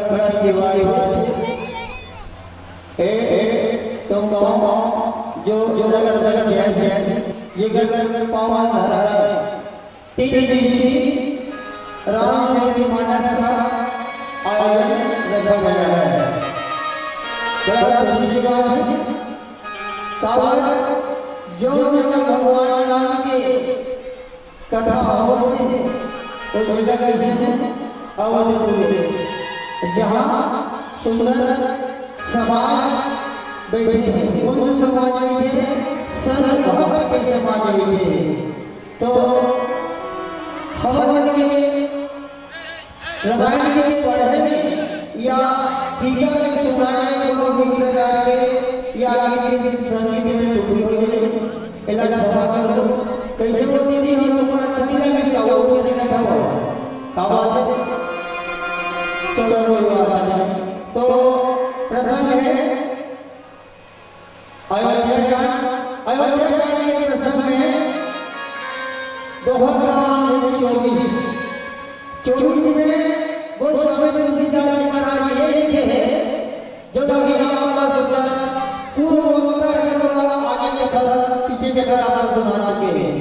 खरंच किंवा तुम जो जो नगर नगर ये घर पावन धरा है 3 दिवसीय राम श्री मानस का आयोजन रखा गया है। बड़ा खुशी की बात है कावड़ जो जगह भगवान राम की कथा होती है वो जगह जैसे अवध हुए जहाँ सुंदर समाज बैठे हैं उन समाज बैठे सर्वभक्त के समाज बैठे तो हमारे रामायण के पढ़ने में या टीका के सुनाने में वो भी प्रकार के या आगे संगीत में टुकड़ी के इलाका सामने हो कैसे होती थी ये तो पूरा कति लगा कि आओ के देना था वो आवाज चलो तो प्रसंग है अयोध्या जाने के प्रसंग में 2024 में वो स्वामी तुलसीदास जी महाराज ये लिखे हैं जो तभी अल्लाह सुल्तान पूर्व उत्तर आगे के तरफ पीछे के तरफ आप सुना चुके हैं।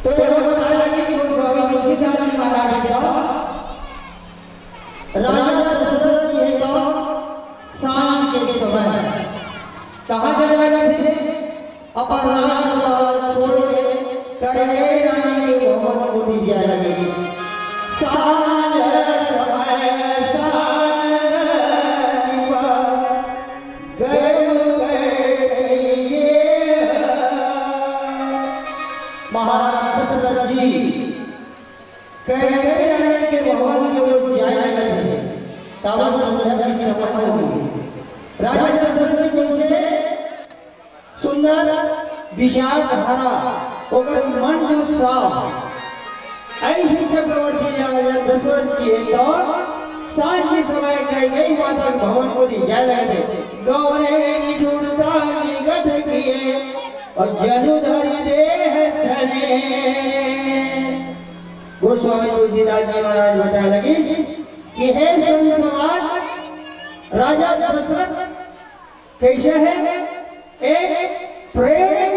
तो ये बताया कि वो स्वामी तुलसीदास जी महाराज का राजा दशरथ जी का सांझ के समय कहाँ चले गए थे अपन राज छोड़ के कड़े रानी के भवन को दी जाए लगेगी सांझ समय महाराज दशरथ जी कड़े रानी के भवन को जाए लगे तब सुंदर की सफल हुई। राजा दशरथ जी से सुंदर विशाल धारा ओकर मन जो साफ ऐसे चक्रवर्ती राजा दशरथ जी तो सांझ समय गई माता भवन को दिया लगे गौरे निठुरता निगठ किए और जनुधरी देह सने। गोस्वामी तुलसीदास जी महाराज बता लगे कि हे समाज राजा दशरथ कैसे है एक प्रेम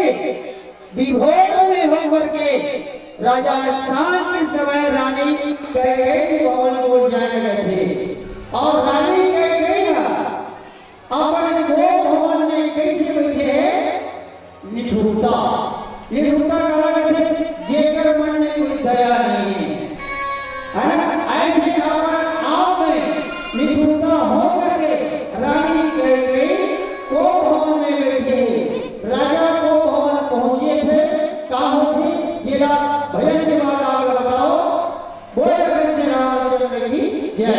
विभोर में होकर के राजा सांझ समय रानी कैकेयी भवन को जाने लगे थे और रानी कैकेयी अपन वो भवन में कैसे बैठे निठुरता निठुरता लगे थे जेकर मन में कोई दया नहीं है ना ऐसे आप में निठुरता होकर के रानी कैकेयी को भवन में बैठे राजा को भवन पहुंचे थे कहाँ थे ये भजन के बाद आप बताओ बोले कृष्ण रामचंद्र की जय।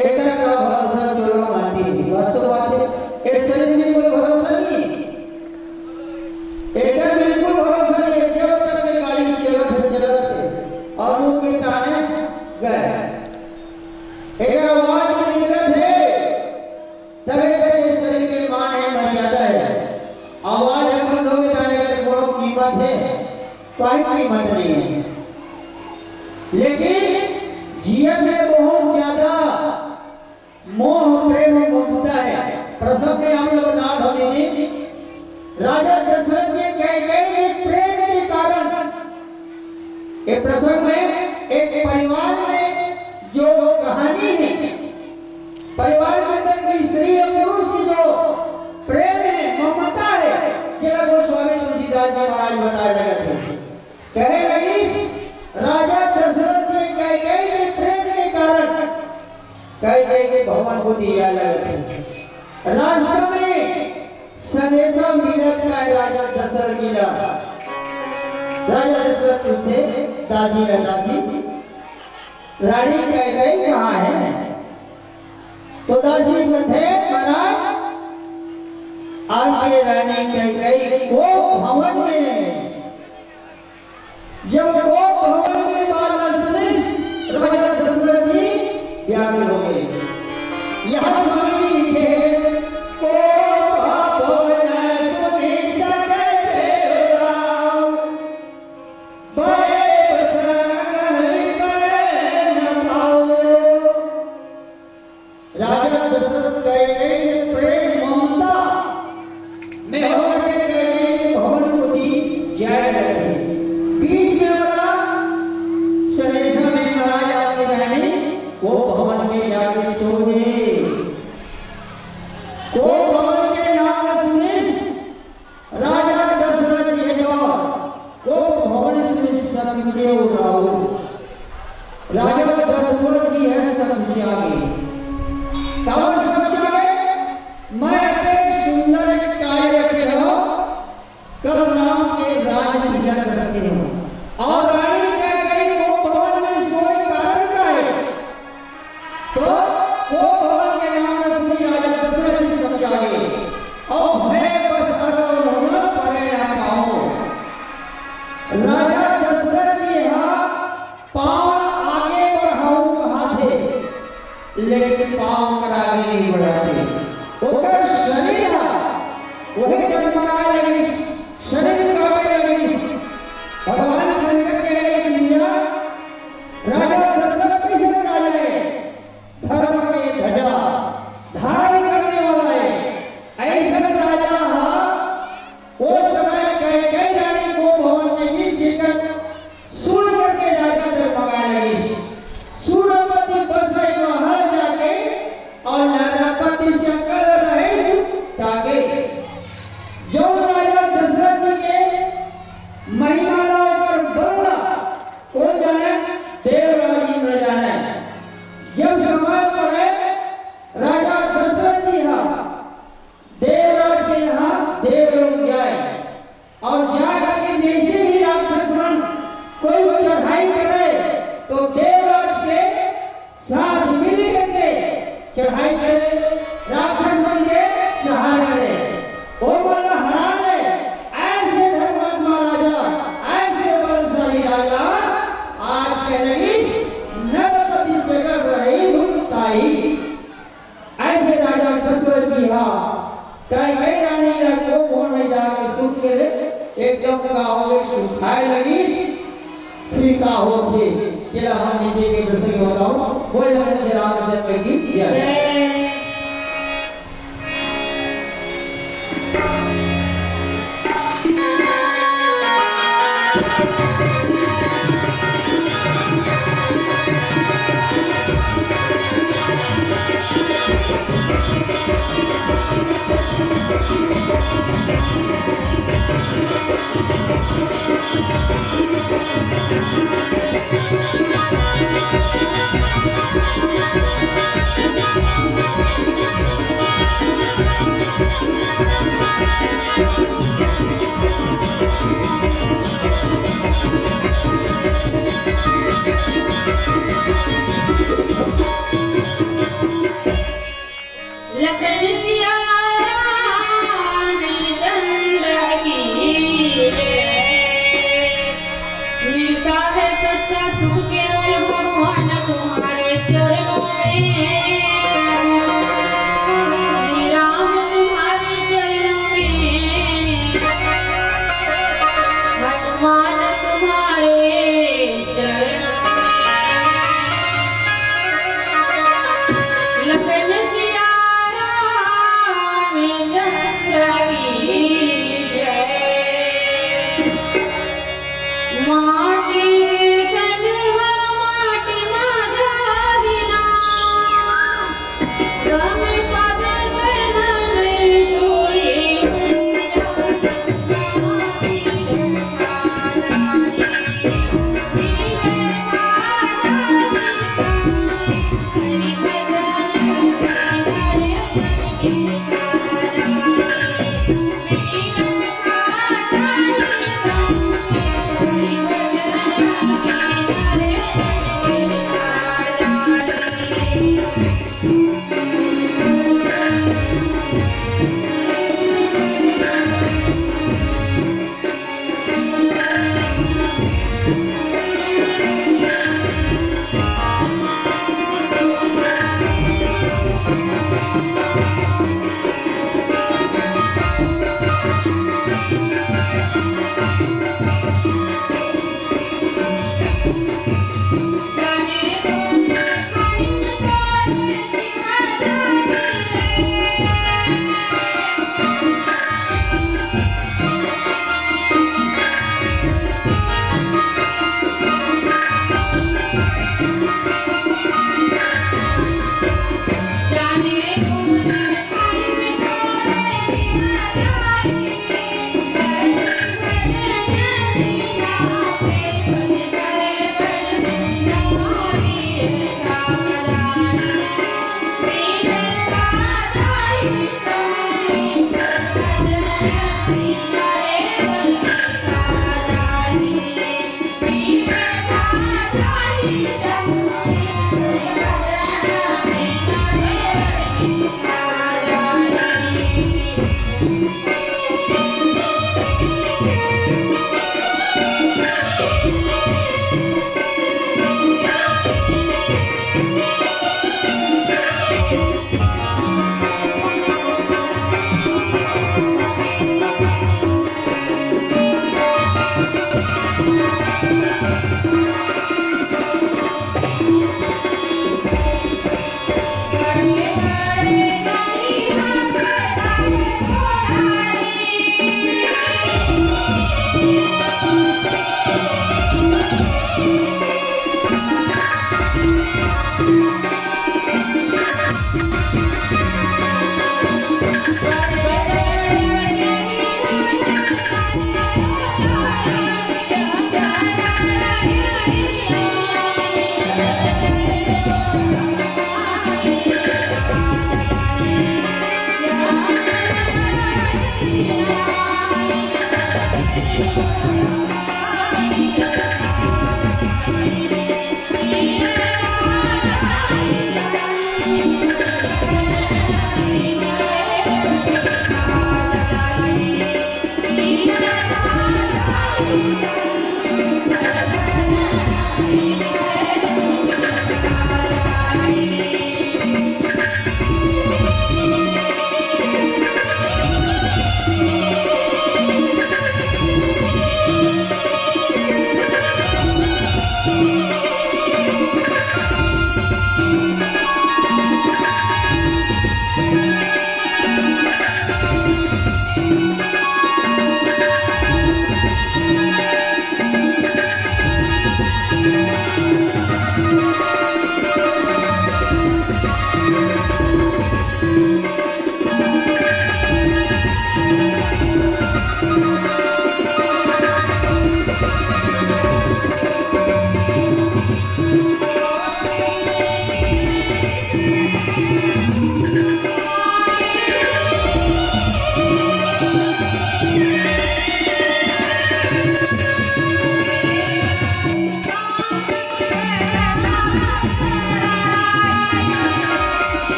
एक का भरोसा चोला माटी वास्तव बात है एक शरीर में कोई भरोसा नहीं एक बिल्कुल भरोसा नहीं है जो चलने गाड़ी चलते और उनके ताने गए एक आवाज की दिक्कत है तगड़े शरीर के मान है मर्यादा है आवाज बंद हो गई ताने की कोनो कीमत है कोई कीमत नहीं है लेकिन जीवन में बहुत ज्यादा मोह प्रेम ममता है प्रसंग में हम लोग बात होने दी राजा दशरथ के कैकेयी प्रेम के कारण एक प्रसंग में एक परिवार में जो कहानी है परिवार के अंदर की स्त्री और पुरुष की जो प्रेम है ममता है जिला वो स्वामी तुलसीदास जी महाराज बताया जगत है कहे लगी राजा दशरथ के कैकेयी के प्रेम के कारण कैकेयी के भवन को दिया लगा रास्ते में संदेशा मिलत का राजा दशरथ मिला राजा दशरथ पूछते दासी दासी रानी कैकेयी कहाँ है तो दासी कहते महाराज आपके रानी कैकेयी को भवन में जब वो भवन में बात सुनी राजा दशरथ जी व्याकुल हो गए यहाँ स्वामी लिखे को भवन तुझी सके राम बड़े न पाओ राजा दशरथ गए प्रेम ममता में होकर के भवन को दी जाए लगे बीच में वाला संदेशा में महाराज आपके रहने वो भवन में जाके सो गए वो भवन के नाम सुने राजा दशरथ जी ने वो भवन सुने समझे उठाओ राजा दशरथ जी है समझे आगे कब समझ आगे मैं अपने सुंदर कार्य रखे हो कर नाम के राज विजय रखे हो और रानी कैकेयी को भवन में सोए कारण का है तो वो भवन के नाम में सुनी राजा दशरथ जी समझ आगे और मैं बस होना पड़े ना पाओ राजा दशरथ जी यहाँ पाँव आगे बढ़ाऊं कहा थे लेकिन पाँव कर आगे नहीं बढ़ाते वो शरीर वही जगमगा लगी शरीर कांपने लगी भगवान शंकर कहने लगी राजा दशरथ किस राजा है धर्म के ध्वजा धारण करने वाला है ऐसा राजा वो समय कैकेयी रानी को भवन में जीकर सुन करके राजा जगमगा लगी सूर्यपति बसे महल जाके और नरपति शंकर रहे ताके जो राजा दशरथ के महिमा लाकर बोला कौन जाने देवराज इंद्र जाने जब समय पड़े राजा दशरथ जी यहाँ देवराज के यहाँ देवलोक जाए और जाकर के जैसे ही राक्षस मन कोई चढ़ाई करे तो देवराज के साथ मिल करके चढ़ाई करे राक्षस मन के सहारा करे ओ बोला हरान है ऐसे धर्मात्मा राजा ऐसे बलशाली राजा आज के लगी नरपति शंकर रही ताई ऐसे राजा दशरथ जी हाँ कैकेयी रानी को भवन में जाके सुन के एकदम का हो गई सुखाए लगी फिर का हो थे जरा हम नीचे के प्रसंग बताओ बोल रहे रामचंद्र की जय Thank you.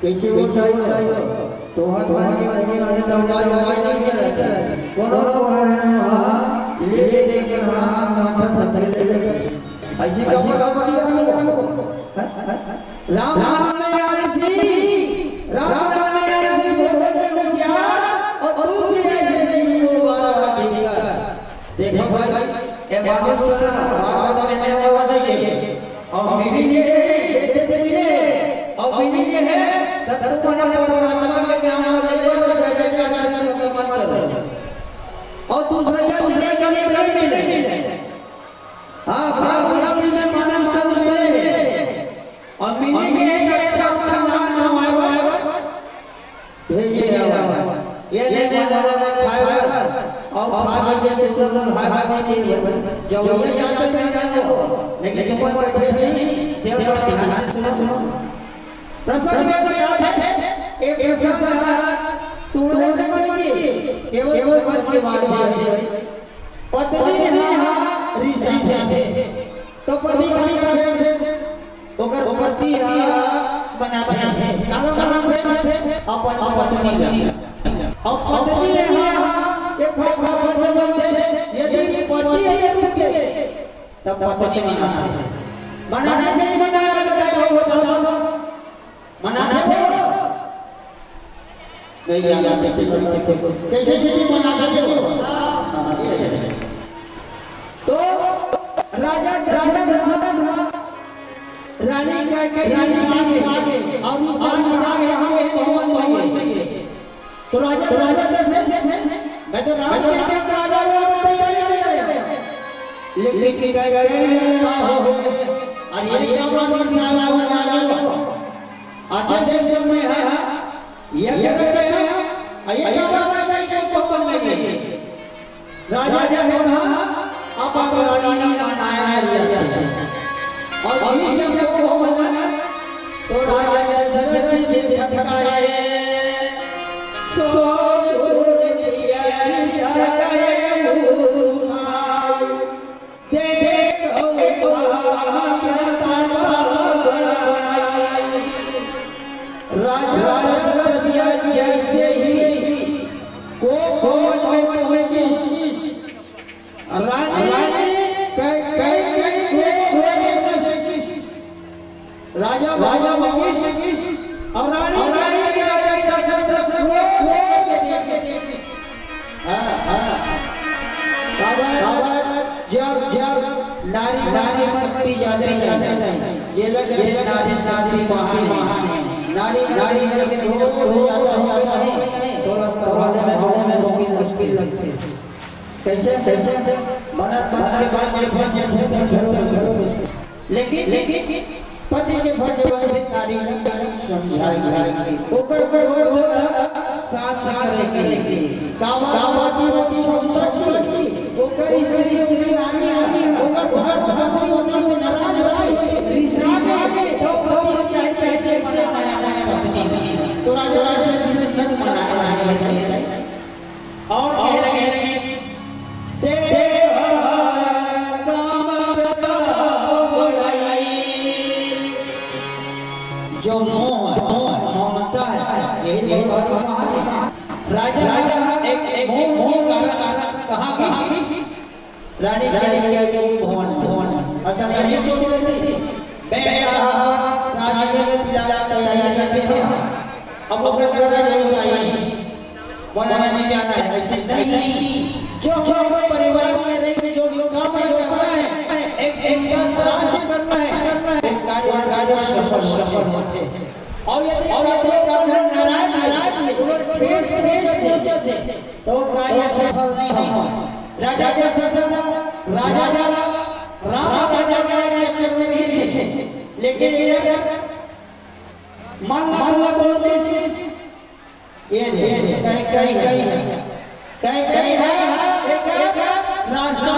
कैसे वो सही बताइए तो हाथ मार के आने तो आवाज नहीं करता कोनो ले ले देके हाथ माथा थक ले ऐसे काम राम राम ने यार जी राम राम ने यार जी बोल रहे होशियार और तुम से ऐसे नहीं दोबारा देगा देखो भाई ये बाबूश्वर बाबा ने मैंने वादा किए और मेरी ये देते मिले और मेरी ये है तब को ना परमात्मा का क्या नाम ले लो जय जय मत और दूसरा के लिए मिले हां बाबू मुस्लिम में मानव और मिली के अच्छा नाम आया भेजे ये लेने वाला खाएगा और फाइबर जैसे सब हाई दे दिया जब ये जाते हैं जानो लेकिन ऊपर पर बैठे नहीं देव का ध्यान से सुनो प्रसंग में याद है एक ऐसा सहारा तोड़ने वाली केवल सच के बाद पत्नी ने ऋषि से तो पति का ओकर पति बना है कालो नाम है अपन पत्नी और पत्नी ने एक भाग से यदि पति है उनके तब पत्नी बनाना नहीं बनाया होता मनाना हो नहीं यार कैसे मनाना तो राजा रानी रानी आगे और इस आगे रहोगे भगवान भाई तो राजा दशरथ मैं तो राजा लेकिन गए अरे ये क्या बात सारा वाला आधे से में है ये क्या कहते हैं ये क्या बात है कि भगवान में राजा है ना आप रानी का बनाया और ये जब वो बना तो राजा दशरथ जी ठकाए सो दिया सकाए मुहाई दे दे राजा दशरथ जी जैसे ही को में चीज रानी राजा मंगेश और रानी के राजा दशरथ को जब नारी शक्ति ज्यादा ये नारी के थोड़ा सा मुश्किल लगते कैसे लेकिन पति के फर्ज वाले नारी समझाई ऊपर साथ करेंगे कामाती सच्ची ऊपर स्त्री रानी ऊपर भगवान से नाराज रहे ऋषि तो चाहे कैसे माया पत्नी तो राजा जी से दस मनाया और कह रहे तेरे जो ममता है यही राजा एक कहाँ रानी भवन अच्छा ये सोच रहे थे अब बनाने नहीं जाना है ऐसे नहीं जो परिवार में रह के जो काम है एक साथ करना है कार्य सफल होते और ये नाराज पेश पहुंचे थे तो कार्य सफल नहीं हुआ राजा लेकिन मन बोलते ये कहीं है रास्ता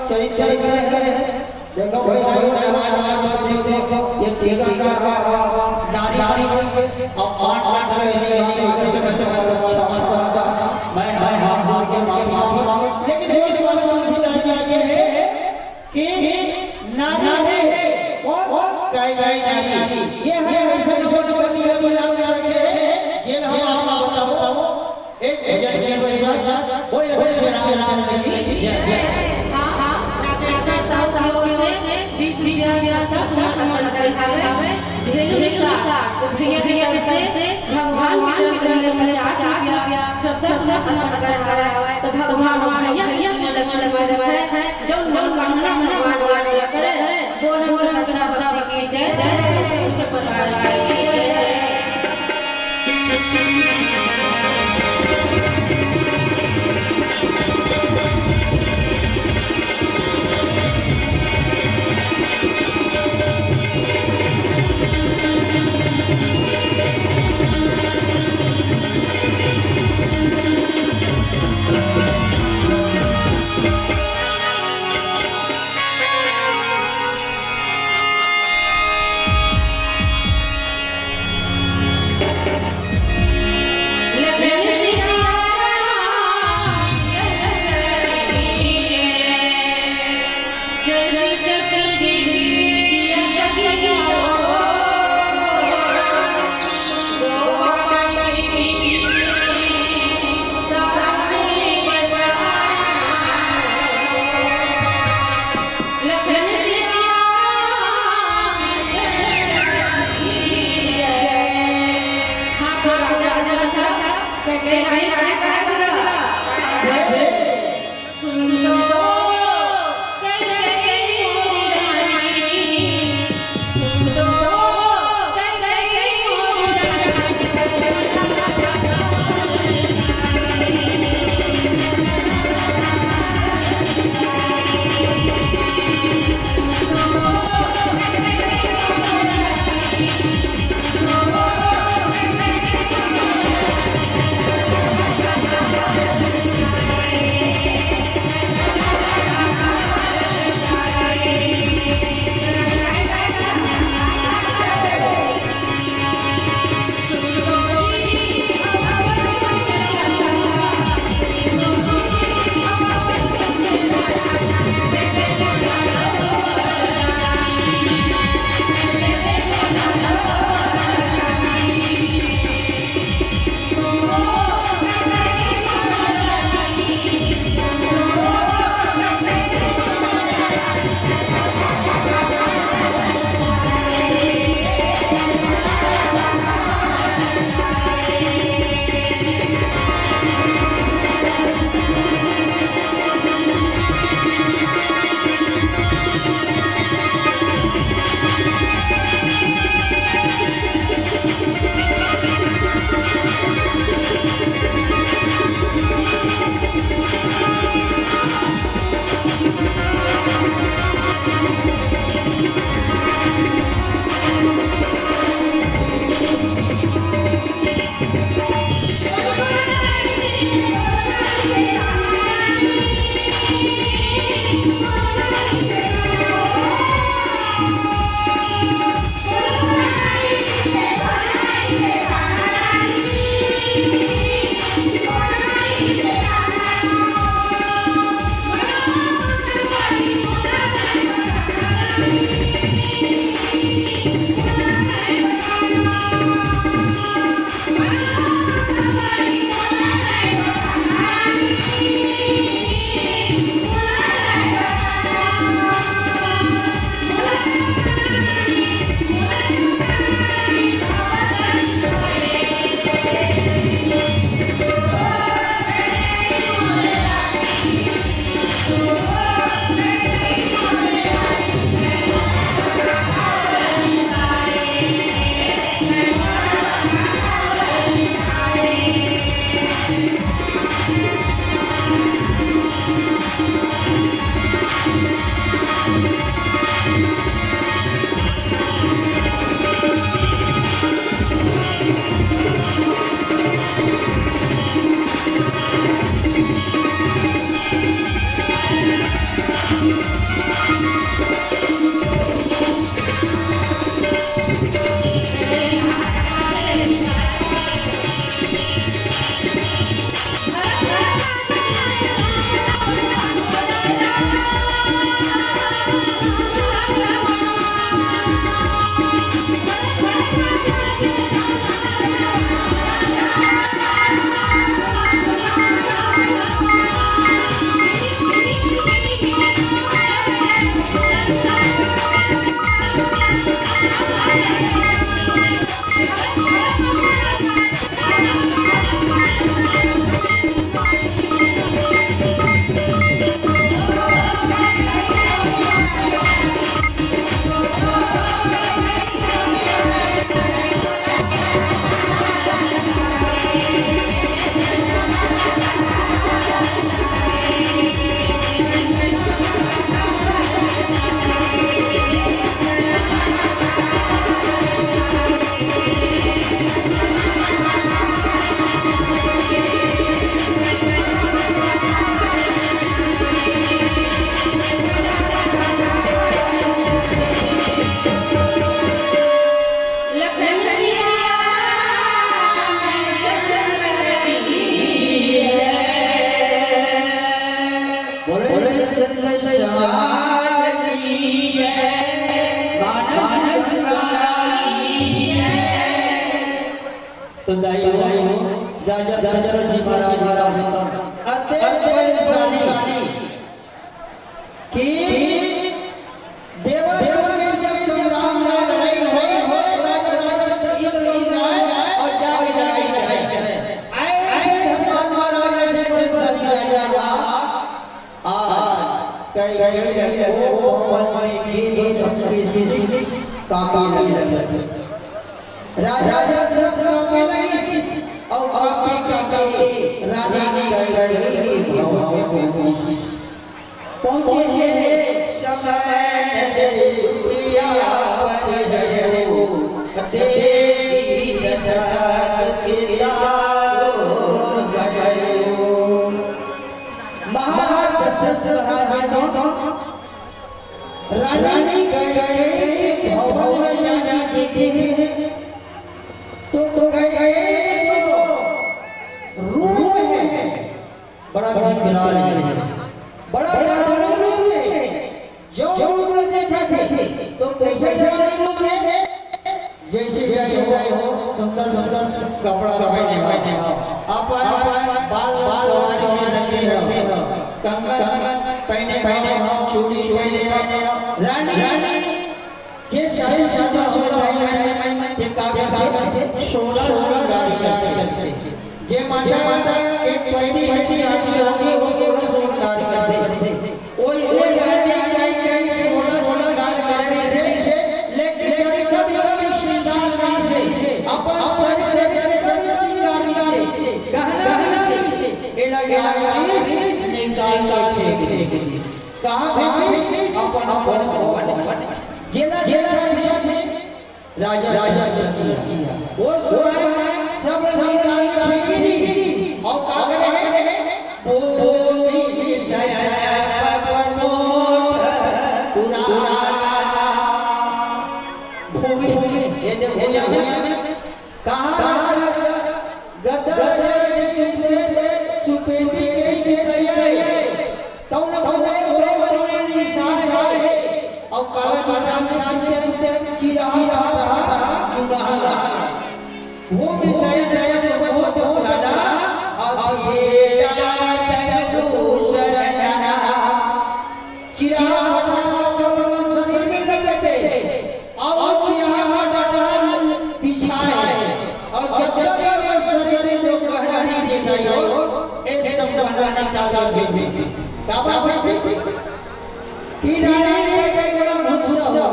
चरित्र देखो अब 8 लाख कैसे मैं हाथ जोड़ के माफी मांगू, लेकिन ये आगे है कि नारी और नारी ये है ऐसे बनी अभी लाभ रखे जेल हम बताओ एक जेल में कोई राम हां राजा साहब ने 20 है भैया से भगवान की तरफ 50 रुपया 70 समर्पण कराया तो भगवान भैया है जो भगवान करे बोलो सब की जय उसके प्रकार बोले सत्संग समाज की जय, मानस की जय। तो दाई राजा दशरथ जी महाराज अत्यंत सानी कि देवताओं के जब संग्राम में लड़ाई हुई हो, राजा दशरथ लोग आए और जाग जाए ऐसे दशरथ महाराज ऐसे राजा कई वो मन की संस्कृति काफी लगी राजा दशरथ काफी लगी और आपकी चाची रानी गई पहुंचे समय प्रिया देवी दशरथ की रानी गए तो गए रूम है बड़ा रूम है जो रूम देखा थे तो कैसे रूम है जैसे जैसे हो सुंदर कपड़ा पहने हो आप बाल सवारी रखे हो कंगन पहने हो चूड़ी पहने हो रानी जे सारे सादा होता ते कागे 16 गाड़ी करते जे माता एक पहली हटी आगे हो गए 16 गाड़ी करते ओई गाड़ी कई 16 गाड़ी करते लेकिन कभी श्रृंगार से अपन सर से श्रृंगार से गहना से एला निकाल के कहां अपन जेला राजा वो सब निकाल के और कागज है भूमि सयापनो पुराना भूमि ये देखो कहां गदर से सुपेटी के गए कौन निशान है और काला निशान से चिरा रहा वो भी सही वो राजा और ये शरणा चिरा ससुर बेटे और चिरा बिछाए और जब ससुर जो कहना से जाओ एक सब बनाना काला भेजे काबा भेजे कि रानी के गुस्सा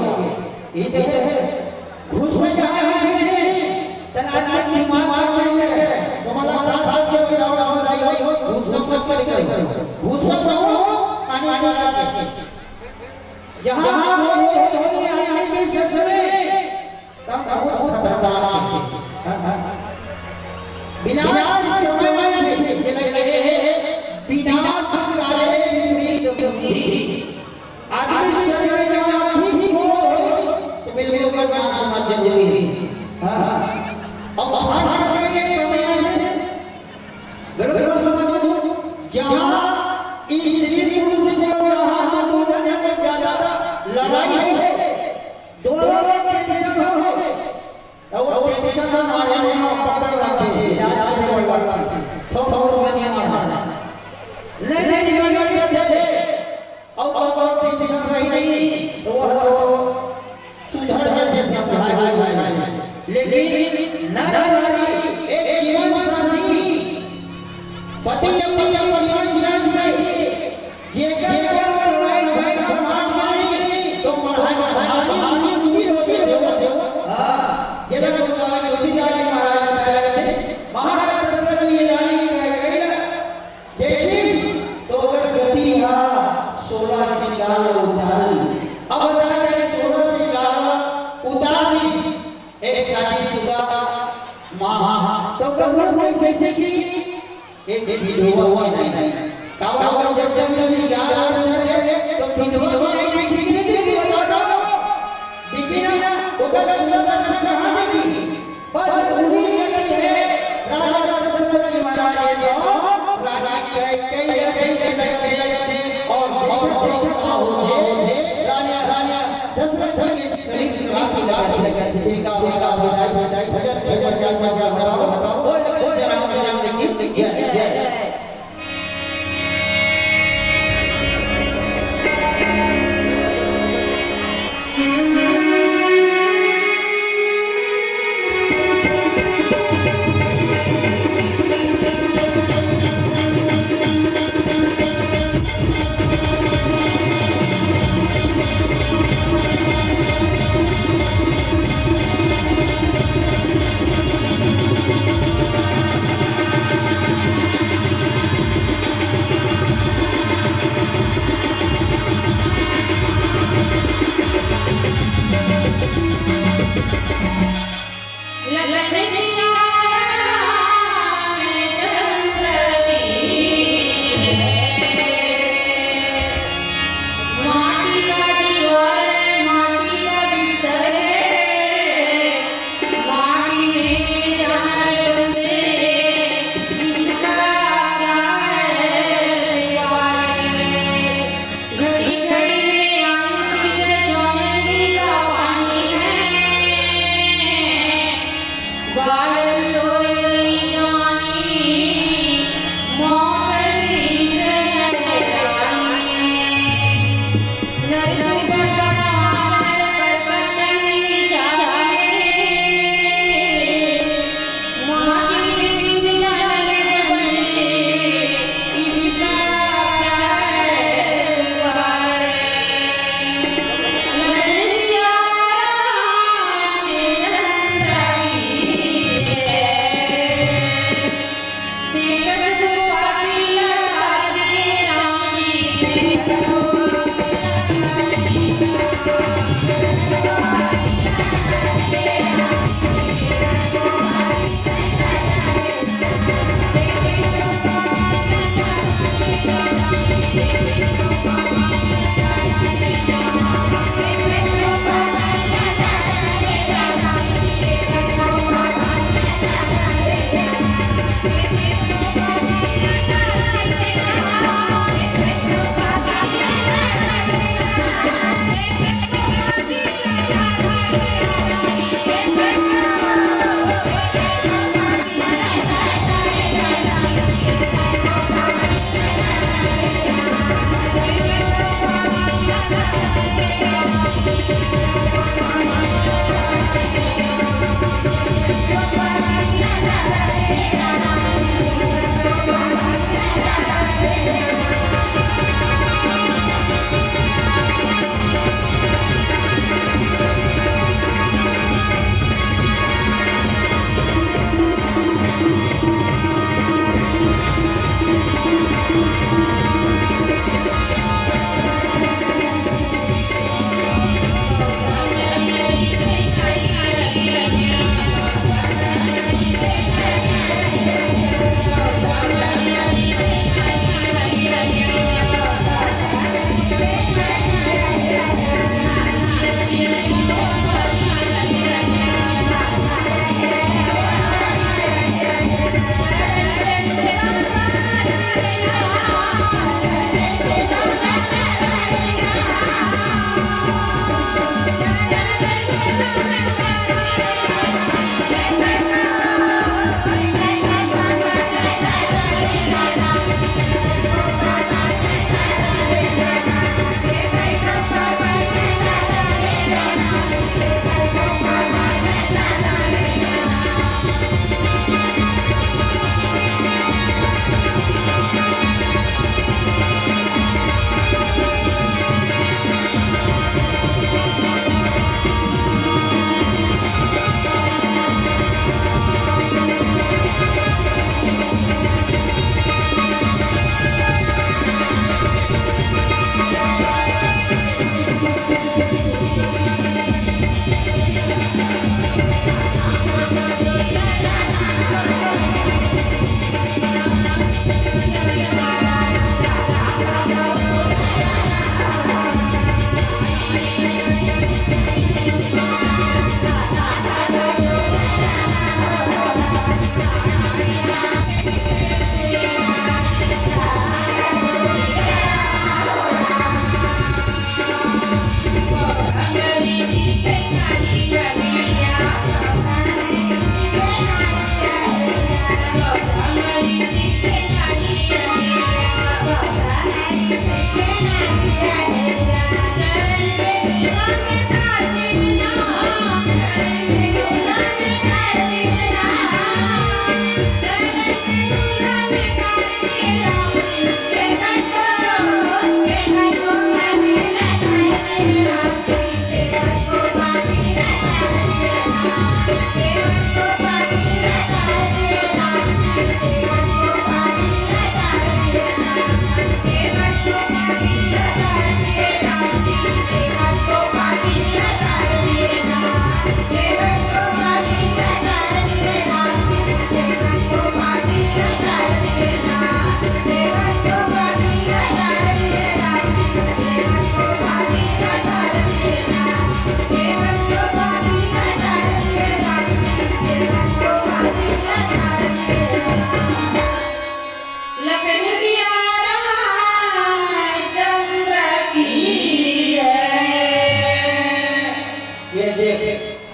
इधर गुस्सा है तनाना दिमाग में है तुम्हारा साथ से भी आवाज बताई गुस्सा कर गुस्सा सब पानी जहां वो होती है के ससुरे तब बहुत खतरनाक है विनाश समय में लगे विनाश काले आदमी ससुरे भी हो तो बिल्कुल समझ जरूरी हां अब भाषा से गड़बड़ समझो जहां स्त्री पुरुष से हाथ दोनों में ज्यादा लड़ाई है दोनों के दिशा हो और वो दिशा में मारने में पकड़ रखते हैं आज से कोई बात नहीं थोड़ा बनिया मारना नहीं करते थे और की दिशा सही नहीं तो वो सुधर जैसा सहाय लेकिन नाराज एक जीवन साथी पति अपनी जीवन साथी जे लड़ाई झगड़ा मार तो महारानी सुधी होती हां ये देखो स्वामी उठी जाए महाराज प्रकट ये रानी देखिए तो अगर गति 16 सिंगार उतारी अब बता रहे 16 सिंगार उतारी एक शादीशुदा मां तो कबर कैसे की एक विधवा नहीं कावा जब सिंगार उतारे तो विधवा नहीं धीरे बता दो बिगिना उधर चाहने की पर उन्हीं है राजा दशरथ महाराज ने राजा कई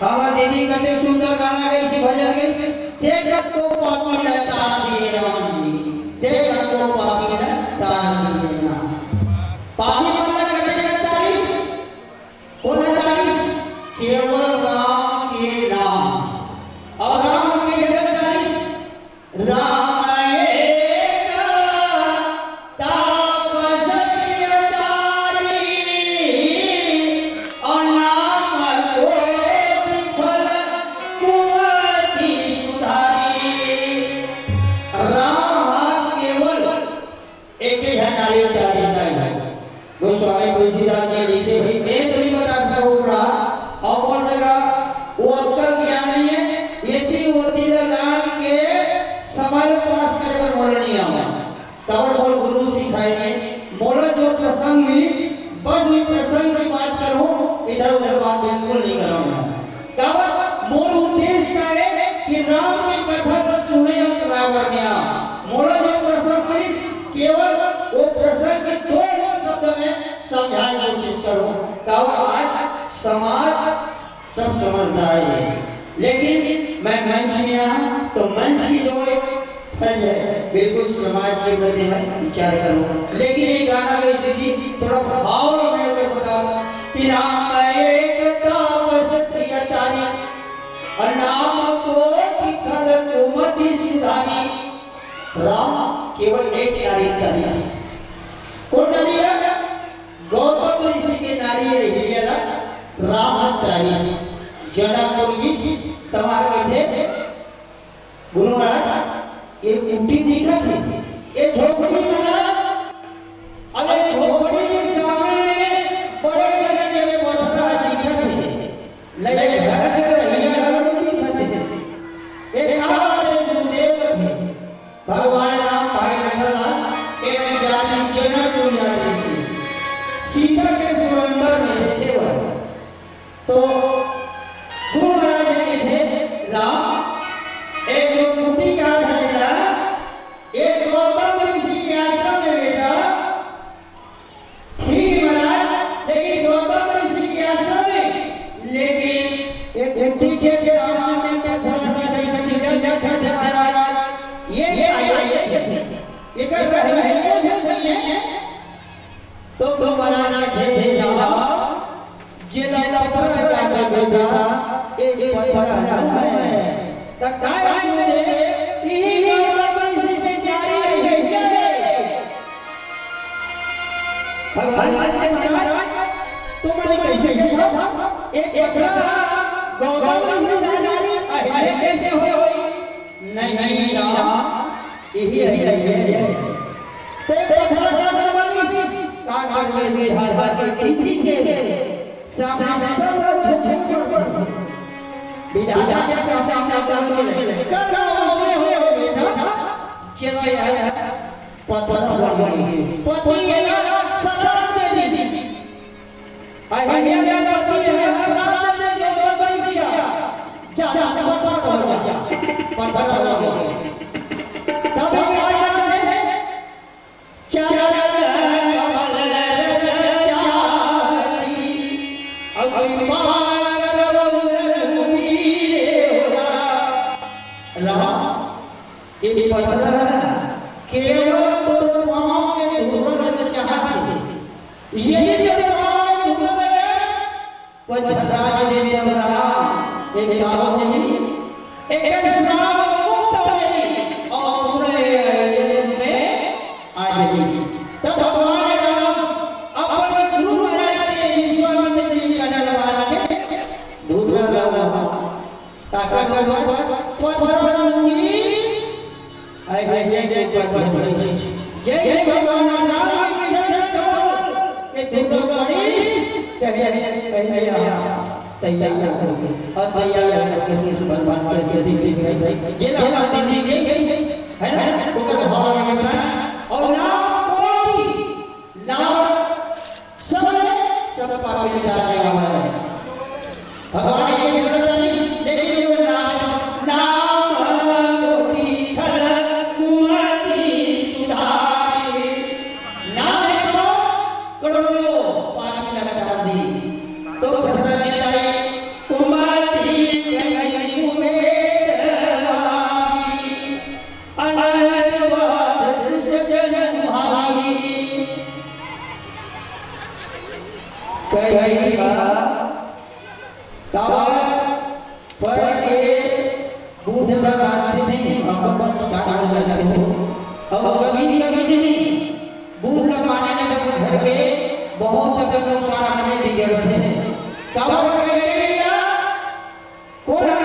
हमार दीदी कते सुंदर गाना गई सी भजन गई सी देखत को पापी लगता रे राम जी देखत को पापी लगता रे राम पापी बनना कते तारीफ कौन तारीफ केवल राम के नाम और राम के तारीफ राम गोस्वामी तुलसीदास जी लिखते हुए मैं नहीं बता सकूंगा और जगह वो अक्कल ज्ञानी है यदि होती लाल के समय पास कर बोलनी आवा तब बोल गुरु सिखाएंगे मोला जो प्रसंग मिली बस मैं प्रसंग की बात करूं इधर उधर बात बिल्कुल नहीं करूंगा तब मोर उद्देश्य का है कि राम की कथा को सुने और सुना करना मोला जो प्रसंग मिली केवल वो प्रसंग के दो शब्द में समझाने की कोशिश करो कहो आज समाज सब समझदार है लेकिन मैं मंच में आया तो मंच की जो फल है बिल्कुल समाज के प्रति मैं विचार करूँ लेकिन ये गाना की स्थिति थोड़ा भाव में बताओ कि राम एक तापस प्रियतारी और नाम को कर कुमति सुधारी राम केवल एक नारी तारी कौन नारी है गौतम ऋषि के नारी है हिरियला राम तारी जनकपुर की तुम्हारे थे गुरु महाराज ये उल्टी दिखत है ये झोपड़ी बना अबे झोपड़ी के सामने बड़े बड़े जगह पौधा दिखत है लगे घर के रहिया उल्टी दिखत है एक आवाज गुरुदेव थे भगवान राम भाई लखनलाल एवं जाति जनकपुर जाति से सीता के स्वयंवर में रहते हुए तो गुरु महाराज ने थे राम एक जो कुटी का था एक गौतम ऋषि के आश्रम में बेटा ठीक महाराज लेकिन गौतम ऋषि के आश्रम में लेकिन एक कुटी के सामने में ये कर रहे हैं तो महाराज थे जिला पर का बेटा एक पत्थर है तकाय ने ई गौतम से जारी है भगवान तुमने कैसे सीखा एक पत्थर गौतम से जारी है कैसे हो नहीं राम यही है ते पत्थर का बनी कागज में हाथ के सामने विधाता के सामने करो से हो बेटा चला है पत्थर बनी पति ससुर में दे दी आई ये पति है रात में जो बनी जा पत्थर बनी तब केवल तो पाँव के धूल छत्राज दे देवरा एक काल नहीं एक श्राप मुक्त है और पूरे जगत में आ जाएगी। तब भगवान राम अपन गुरु महाराज के ईश्वर मंदिर का दरबार के दूध लगा ताका पत्थरंगी आई जय जय भगवान राम की जय कमल ये दुर्गा गणेश तैयार और तैयार किसी भगवान के से ये ला दीदी है ना वो का भाव में बताया और नाम कोई नाम सब पापी जाने वाला है भगवान के वरदान लेकिन वो नाम कोटि खलक कुमारी सुधारी नाम तो करोड़ों पापी लगा दी तो प्रसन्न जाए कुमारी कहीं उमेद वाली अनंत सुजन भावी कहीं पर के बूढ़ लगाते थे अपन साथ लगाते हो और कभी नहीं बूढ़ लगाने लगे घर के बहुत ज्यादा नुकसान आने लगे रहते हैं कावर करेगा कोना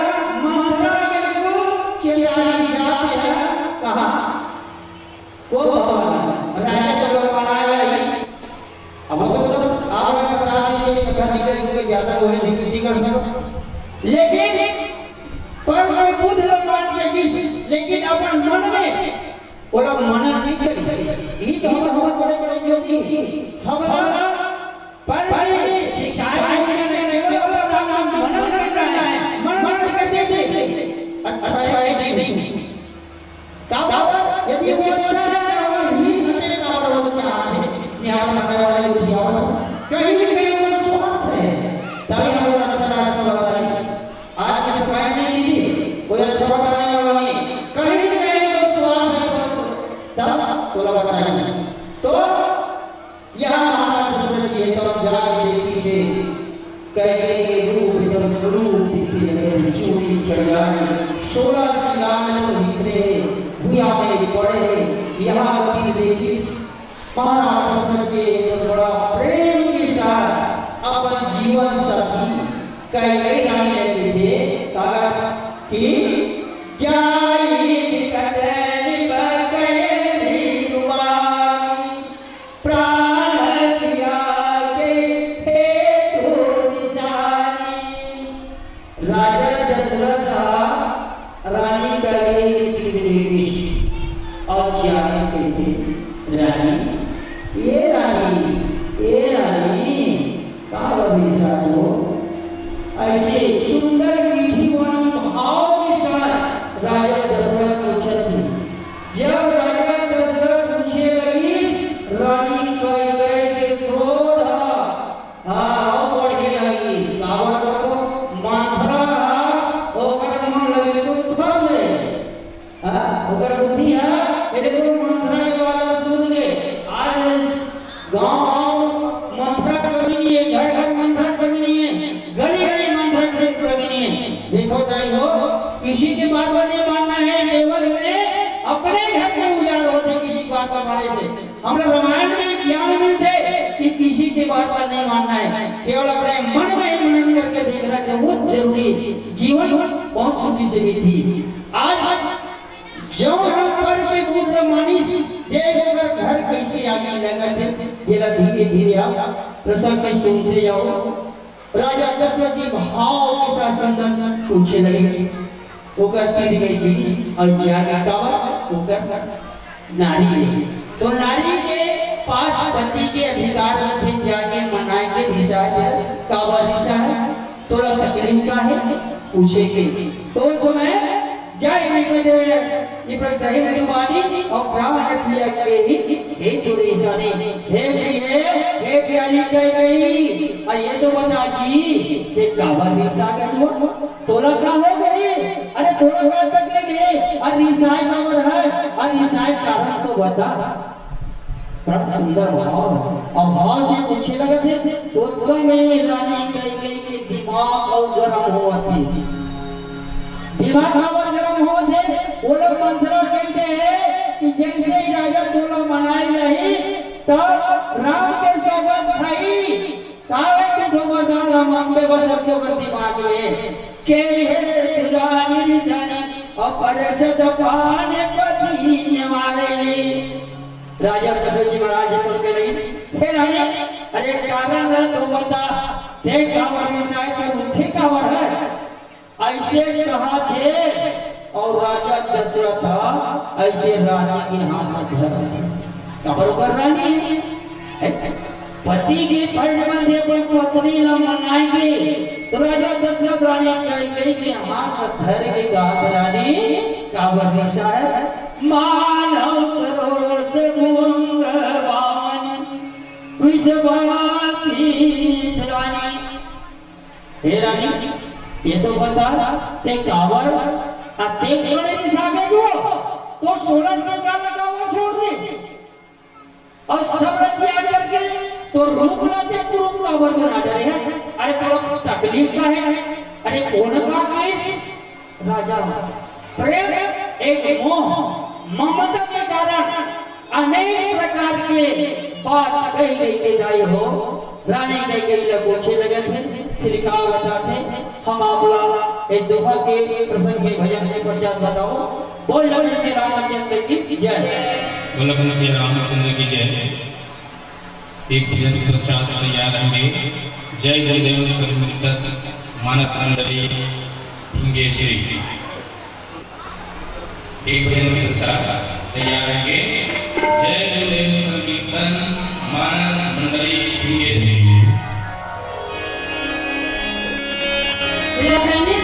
मंत्र बिल्कुल चिल्लाने जाते हैं कहां को राजा चलो बनाया ही अब तो सब आप बता दीजिए कहानी के ज्यादा वो नहीं कर सकते लेकिन पर कोई बुद्ध मान के किस लेकिन अपन मन में बोला मनन नहीं करी ये तो बहुत बड़े बड़े योगी हमारा पर शिकायत नहीं बोला नाम मनन करना है मनन करते थे अच्छा है नहीं यदि वो अच्छा है और ही हमें का और वो अच्छा है जहां लगाने वाले बुद्धियां कहीं कहीं वो स्वार्थ है ताकि हम अच्छा समझ आज के समय में कोई अच्छा बताने वाला नहीं कहीं कहीं तो स्वार्थ है तब तो लगाता है तो यहाँ महाराज दशरथ जी तो जाके देवी से कहे के रूप दिखती लगे चूड़ी चढ़ाई 16 सिंगार तो निकले भूया में पड़े यहाँ की देवी महाराज दशरथ के बड़ा प्रेम के साथ अपन जीवन साथी कई रानी थे कहा कि जाई कटरी बगैरी दुआरी प्राण पिया के हे तुझारी राजा दशरथ रानी कही और जाने के थे रानी ये रानी कावड़ी साधो ऐसे सुंदर मीठी वाणी भाव के साथ राजा दशरथ पूछे थे जब राजा दशरथ पूछे लगी रानी कह गए के क्रोध बढ़ के लगी सावर को माथरा होकर मन लगे तो थर ले होकर बुद्धि है मेरे को मंत्रा के वाला सुन ले आज गांव मंत्रा कभी नहीं है घर मंत्रा कभी नहीं है गली देखो जाई हो किसी की बात पर नहीं मानना है केवल में अपने घर में उजाड़ होते किसी बात पर मानने से हमरा रामायण में ज्ञान मिलते कि किसी की बात पर नहीं मानना है केवल अपने मन में मनन करके देखना बहुत जरूरी जीवन बहुत सुखी से बीती आज जो हम पर के बुद्ध मानी देखकर घर कैसे आगे लगा थे ये धीरे धीरे आप प्रसंग में सुनते जाओ राजा दशरथ जी भाव के साथ संदन पूछे लगे वो करती गई थी और जाने का वो कर नारी तो नारी के पास पति के अधिकार में फिर जाके मनाए के दिशा है कावा दिशा है थोड़ा तकलीफ का है पूछेंगे तो उस समय जय निकटे प्रदहित दुवानी और ब्राह्मण प्रिय के ही हे दुरेशानी हे प्यारी कह गई और ये तो बता जी ये कावा रिसा गई तोला का हो गई अरे थोड़ा बड़ा तकलीफ है और रिसाए कावर है और रिसाए कारण तो बता बड़ा सुंदर भाव और भाव से पूछे लगे थे तो में रानी कह गई कि दिमाग और गरम होती दिमाग और गरम होते वो लोग मंत्रा कहते हैं कि जैसे ही राजा दोला मनाए नहीं तब राम के सौगंध खाई कावे के धोमरदान राम में बसर के वर्ती मांगे के है पुरानी निशानी अपर सद पाने पति मारे राजा दशरथ जी महाराज बोल के रही फिर आए अरे कारण रहा तो बता ते कावर निशाय के उठे कावर है ऐसे कहा थे और राजा दशरथ ऐसे रानी के हाथ में धरा कावर कर रानी पति के फर्ज बंधे पर पत्नी न मनाएंगे तो राजा दशरथ रानी कह के हाथ धर के गात रानी कावर निशा है मानव सरोस मुंगवान विश्वाती रानी हे रानी ये तो बता ते कावर ते कोने निशा के जो तो 16 से ज्यादा कावर छोड़ दे और सब त्याग करके तो रूप लाते कुरूप कावर बना डरे हैं अरे तो तकलीफ का है अरे कौन का केस राजा प्रेम एक मोह ममता के कारण अनेक प्रकार के बात कही गई के दाई हो रानी कही गई लगोछे लगे थे फिर का बताते हम आपला एक दोहा के प्रसंग के भजन के पश्चात बताओ बोल लगे श्री रामचंद्र की जय बोल श्री रामचंद्र की जय एक भजन के पश्चात तैयार रहेंगे जय गुरुदेव सर्वमित मानस मंडली हिंगेश्वरी एक भजन के पश्चात तैयार रहेंगे जय गुरुदेव सर्वमित मानस मंडली हिंगेश्वरी रहने